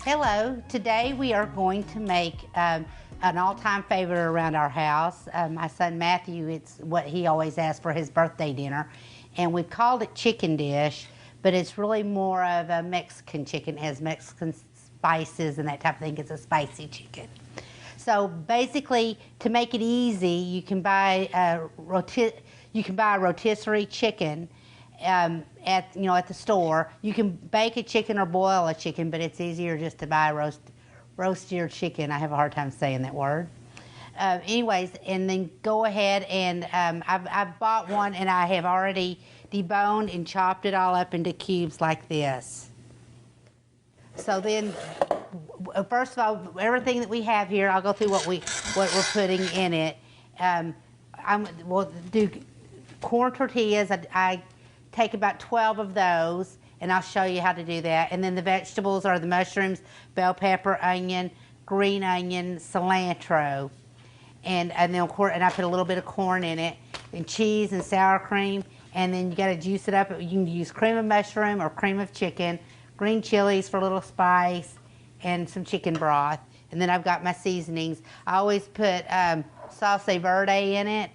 Hello, today we are going to make an all-time favorite around our house. My son Matthew, it's what he always asks for his birthday dinner. And we've called it chicken dish, but it's really more of a Mexican chicken. It has Mexican spices and that type of thing. It's a spicy chicken. So basically, to make it easy, you can buy a rotisserie chicken at the store. You can bake a chicken or boil a chicken, but it's easier just to buy roast your chicken. I have a hard time saying that word. Anyways, and then go ahead and I've bought one and I have already deboned and chopped it all up into cubes like this. So then, first of all, everything that we have here, I'll go through what we're putting in it. We'll do corn tortillas. I take about 12 of those, and I'll show you how to do that. And then the vegetables are the mushrooms, bell pepper, onion, green onion, cilantro, and I put a little bit of corn in it, and cheese and sour cream. And then you got to juice it up. You can use cream of mushroom or cream of chicken, green chilies for a little spice, and some chicken broth. And then I've got my seasonings. I always put salsa verde in it.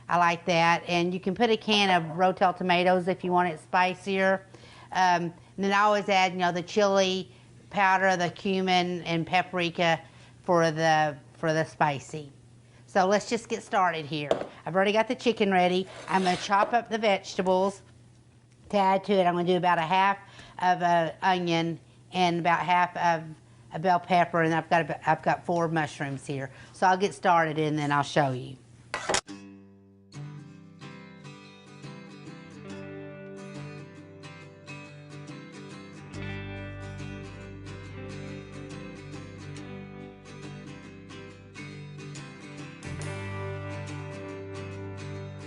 I like that. And you can put a can of Rotel tomatoes if you want it spicier. And then I always add, the chili powder, the cumin, and paprika for the spicy. So let's just get started here. I've already got the chicken ready. I'm going to chop up the vegetables to add to it. I'm going to do about a half of an onion and about half of a bell pepper, and I've got 4 mushrooms here. So I'll get started and then I'll show you.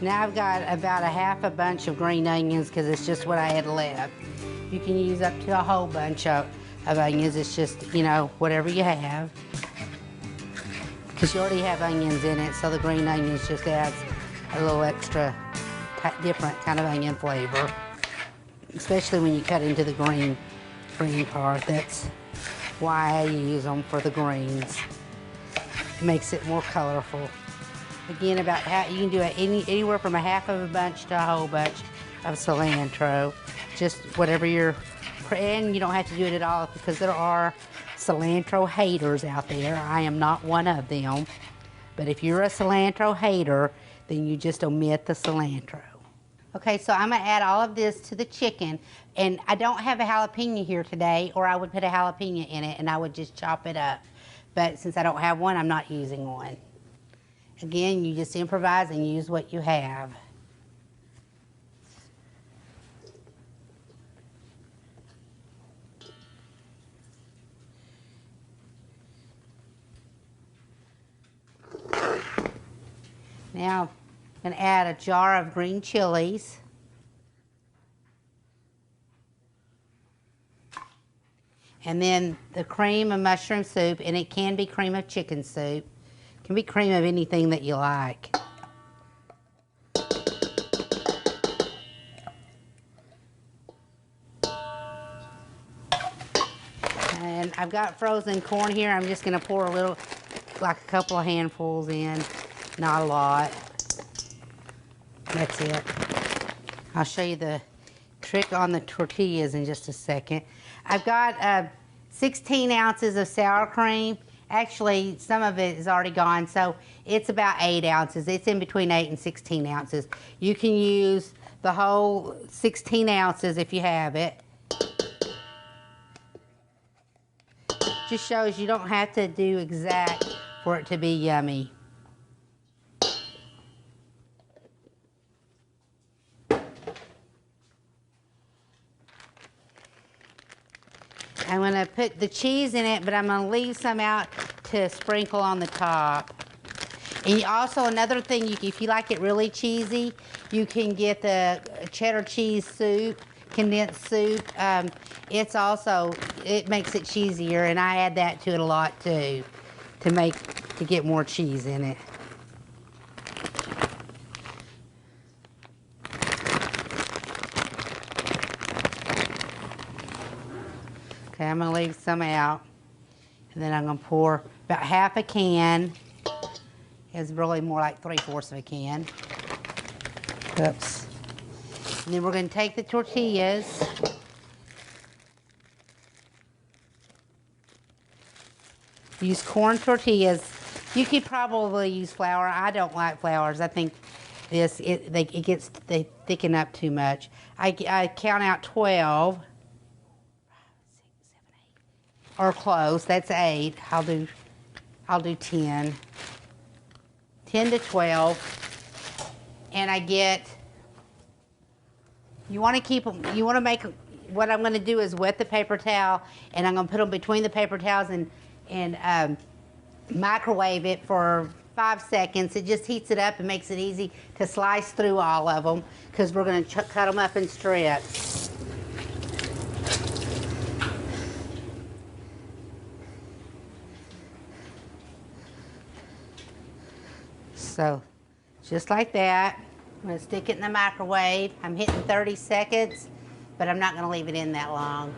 Now I've got about a half a bunch of green onions because it's just what I had left. You can use up to a whole bunch of onions. It's just, whatever you have. Because you already have onions in it, so the green onions just adds a little extra different kind of onion flavor. Especially when you cut into the green part. That's why I use them, for the greens. It makes it more colorful. Again, you can do it anywhere from a half of a bunch to a whole bunch of cilantro. Just whatever and you don't have to do it at all because there are cilantro haters out there. I am not one of them. But if you're a cilantro hater, then you just omit the cilantro. Okay, so I'm going to add all of this to the chicken. And I don't have a jalapeno here today, or I would put a jalapeno in it and I would just chop it up. But since I don't have one, I'm not using one. Again, you just improvise and use what you have. Now, I'm going to add a jar of green chilies. And then the cream of mushroom soup, and it can be cream of chicken soup. Can be cream of anything that you like. And I've got frozen corn here. I'm just going to pour a couple of handfuls in, not a lot. That's it. I'll show you the trick on the tortillas in just a second. I've got 16 ounces of sour cream. Actually, some of it is already gone, so it's about 8 ounces. It's in between 8 and 16 ounces. You can use the whole 16 ounces if you have it. Just shows you don't have to do exact for it to be yummy. I'm going to put the cheese in it, but I'm going to leave some out to sprinkle on the top. And also another thing, if you like it really cheesy, you can get the cheddar cheese soup, condensed soup. It makes it cheesier, and I add that to it a lot too, to get more cheese in it. Okay, I'm going to leave some out. And then I'm going to pour about half a can. It's really more like 3/4 of a can. Oops. And then we're going to take the tortillas. Use corn tortillas. You could probably use flour. I don't like flours. I think they thicken up too much. I count out 12. 5, 6, 7, 8. Or close. That's 8. I'll do 10. 10 to 12. And I get. You want to keep them. You want to make. What I'm going to do is wet the paper towel, and I'm going to put them between the paper towels and microwave it for 5 seconds. It just heats it up and makes it easy to slice through all of them because we're going to cut them up in strips. So just like that. I'm going to stick it in the microwave. I'm hitting 30 seconds, but I'm not going to leave it in that long.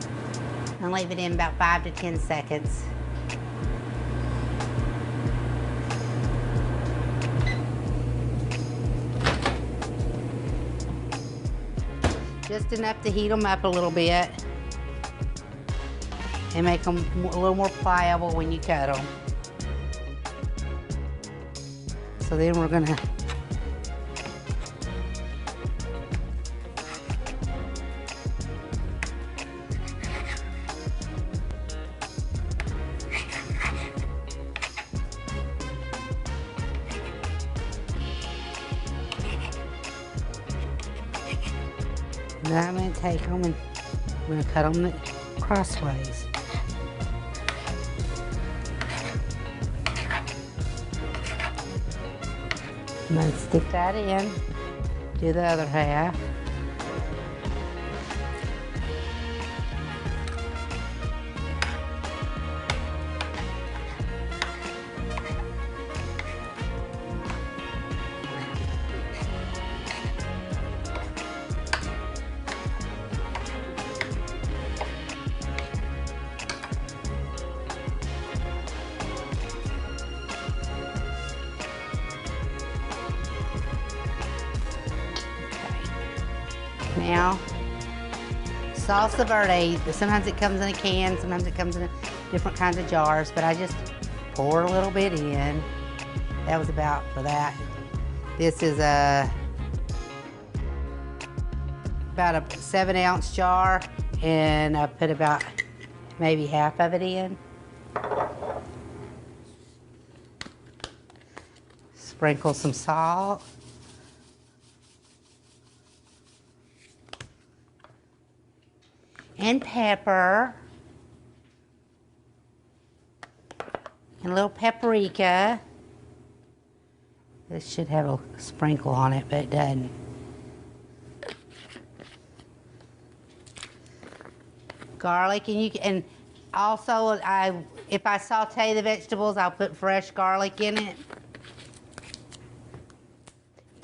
I'm going to leave it in about 5 to 10 seconds. Just enough to heat them up a little bit and make them a little more pliable when you cut them. So then we're going to now I'm going to take them and I'm going to cut them crossways. I'm going to stick that in, do the other half. Now, salsa verde, sometimes it comes in a can, sometimes it comes in different kinds of jars, but I just pour a little bit in. That was about for that. This is about a 7-ounce jar, and I put about maybe half of it in. Sprinkle some salt. And pepper, and a little paprika. This should have a sprinkle on it, but it doesn't. Garlic, and also if I saute the vegetables, I'll put fresh garlic in it,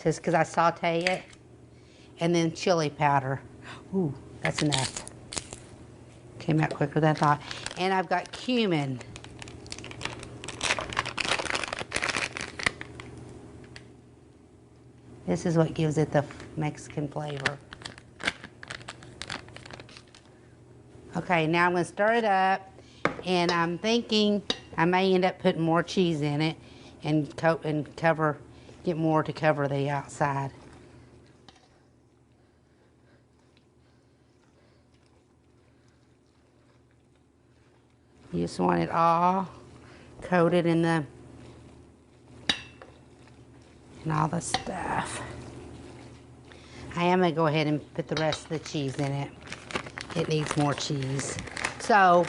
just because I saute it, and then chili powder. Ooh, that's enough. Came out quicker than I thought. And I've got cumin. This is what gives it the Mexican flavor. Okay, now I'm going to stir it up, and I'm thinking I may end up putting more cheese in it and get more to cover the outside. You just want it all coated in all the stuff. I am going to go ahead and put the rest of the cheese in it. It needs more cheese. So,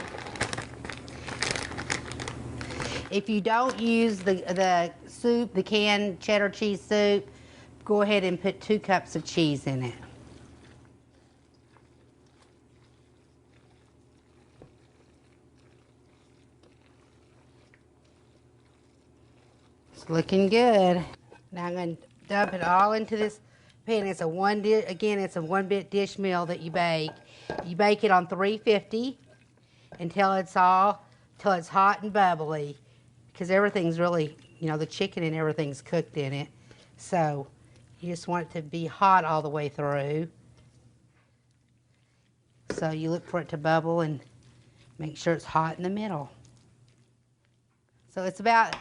if you don't use the soup, the canned cheddar cheese soup, go ahead and put 2 cups of cheese in it. It's looking good. Now I'm going to dump it all into this pan. It's a it's a 1-bit dish meal that you bake. You bake it on 350 until it's all till it's hot and bubbly, because everything's really, you know, the chicken and everything's cooked in it. So you just want it to be hot all the way through. So you look for it to bubble and make sure it's hot in the middle. So it's about,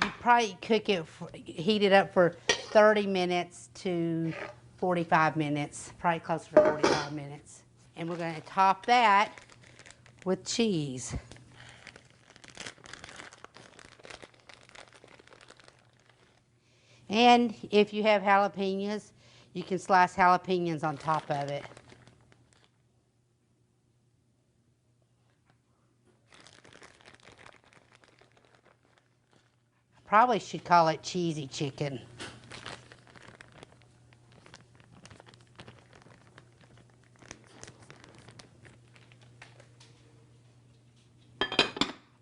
you probably cook it, heat it up for 30 minutes to 45 minutes, probably closer to 45 minutes. And we're going to top that with cheese. And if you have jalapenos, you can slice jalapenos on top of it. Probably should call it cheesy chicken.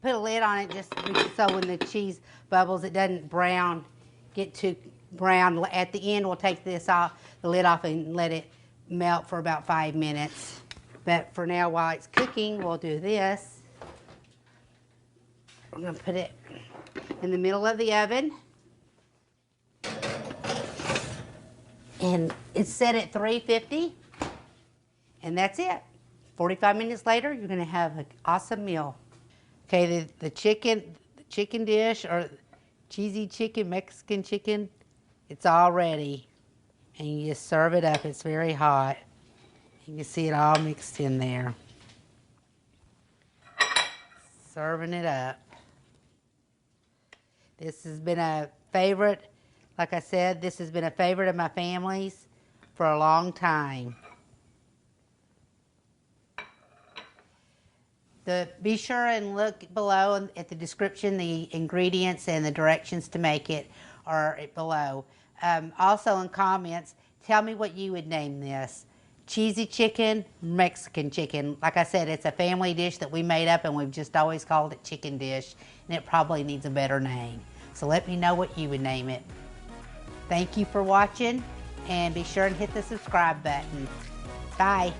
Put a lid on it just so when the cheese bubbles, it doesn't get too brown. At the end, we'll take this off, the lid off, and let it melt for about 5 minutes. But for now, while it's cooking, we'll do this. We're gonna put it in the middle of the oven. And it's set at 350. And that's it. 45 minutes later, you're gonna have an awesome meal. Okay, the chicken dish, or cheesy chicken, Mexican chicken, it's all ready. And you just serve it up. It's very hot. You can see it all mixed in there. Serving it up. This has been a favorite. Like I said, this has been a favorite of my family's for a long time. Be sure and look below at the description. The ingredients and the directions to make it are below. Also in comments, tell me what you would name this. Cheesy chicken, Mexican chicken. Like I said, it's a family dish that we made up, and we've just always called it chicken dish, and it probably needs a better name. So let me know what you would name it. Thank you for watching, and be sure and hit the subscribe button. Bye.